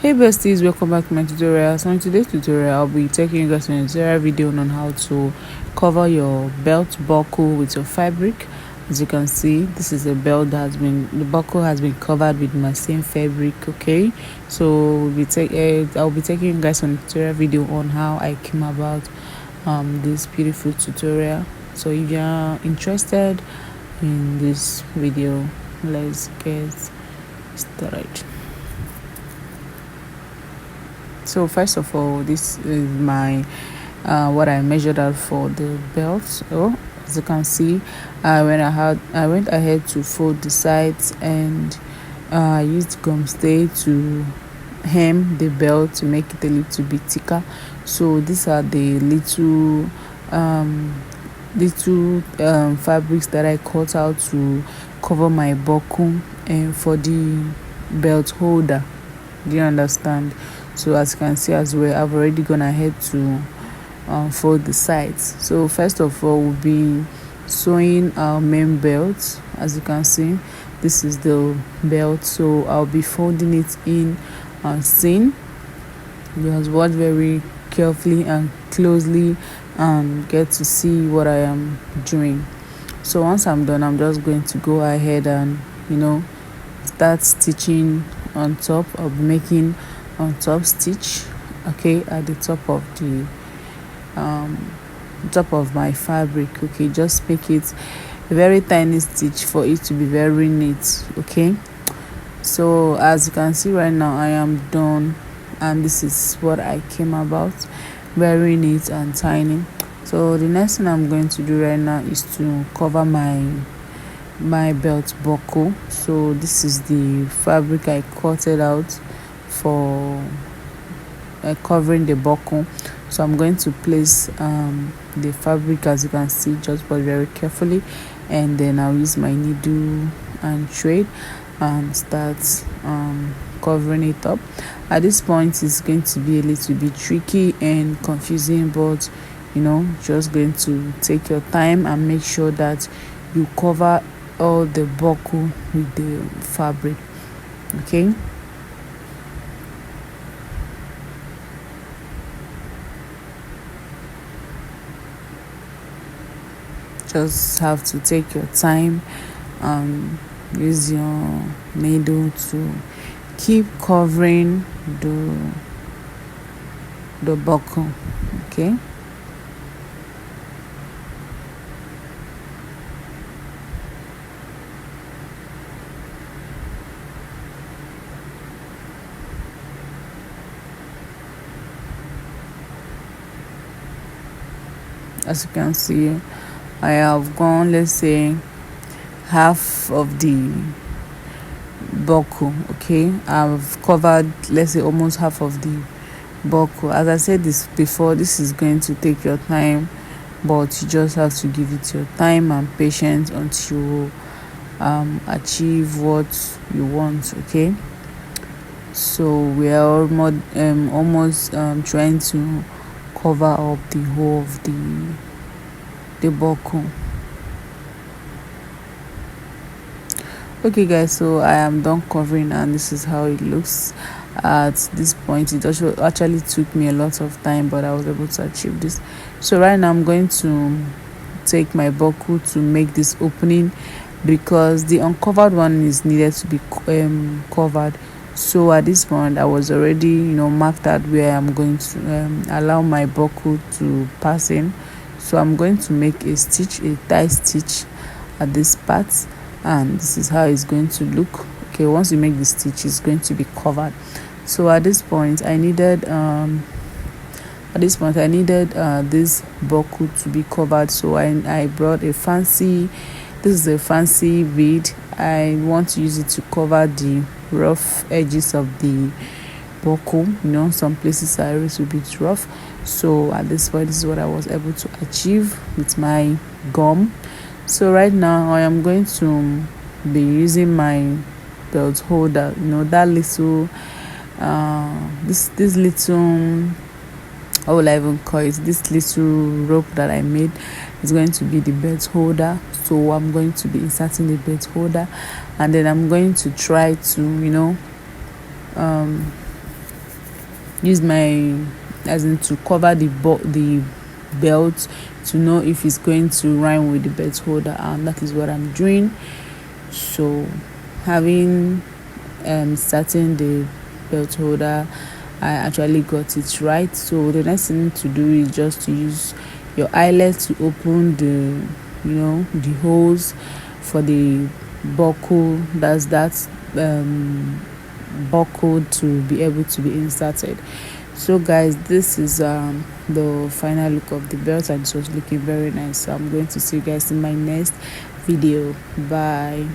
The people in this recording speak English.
Hey besties, welcome back to my tutorial. So in today's tutorial, I'll be taking you guys on a tutorial video on how to cover your belt buckle with your fabric. As you can see, this is a belt that the buckle has been covered with my same fabric. Okay, so I'll be taking you guys on a tutorial video on how I came about this beautiful tutorial. So if you're interested in this video, let's get started. So first of all, this is my what I measured out for the belt. So as you can see, I went ahead to fold the sides, and I used gum stay to hem the belt to make it a little bit thicker. So these are the little fabrics that I cut out to cover my buckle and for the belt holder. Do you understand? So as you can see as well, I've already gone ahead to fold the sides. So first of all, we'll be sewing our main belt. As you can see, this is the belt, so I'll be folding it in seam. You must watch very carefully and closely and get to see what I am doing. So once I'm done, I'm just going to go ahead and start stitching on top. I'll be making on top stitch, okay, at the top of the top of my fabric. Okay, just make it a very tiny stitch for it to be very neat. Okay, so as you can see right now, I am done, and this is what I came about, very neat and tiny. So the next thing I'm going to do right now is to cover my belt buckle. So this is the fabric I cutted out for covering the buckle. So I'm going to place the fabric, as you can see, just but very carefully, and then I'll use my needle and thread and start covering it up. At this point, it's going to be a little bit tricky and confusing, but just going to take your time and make sure that you cover all the buckle with the fabric. Okay, just have to take your time and use your needle to keep covering the buckle. Okay, as you can see, I have gone, let's say, half of the buckle. Okay, I've covered, let's say, almost half of the buckle. As I said this before, this is going to take your time, but you just have to give it your time and patience until achieve what you want. Okay, so we are almost trying to cover up the whole of the buckle. Okay guys, so I am done covering, and this is how it looks. At this point, it actually took me a lot of time, but I was able to achieve this. So right now I'm going to take my buckle to make this opening, because the uncovered one is needed to be covered. So at this point, I was already marked out where I'm going to allow my buckle to pass in. So I'm going to make a tie stitch at this part, and this is how it's going to look. Okay, once you make the stitch, it's going to be covered. So at this point, I needed this buckle to be covered. So I brought this is a fancy bead. I want to use it to cover the rough edges of the buckle. Some places are a little bit rough. So at this point, this is what I was able to achieve with my gum. So right now I am going to be using my belt holder, that little this little, how will I even call it, this little rope that I made is going to be the belt holder. So I'm going to be inserting the belt holder, and then I'm going to try to use my, as in to cover the belt to know if it's going to rhyme with the belt holder, and that is what I'm doing. So having starting the belt holder, I actually got it right. So the next thing to do is just to use your eyelet to open the, the holes for the buckle. That's buckle to be able to be inserted. So guys, this is the final look of the belt, and it was looking very nice. So I'm going to see you guys in my next video. Bye.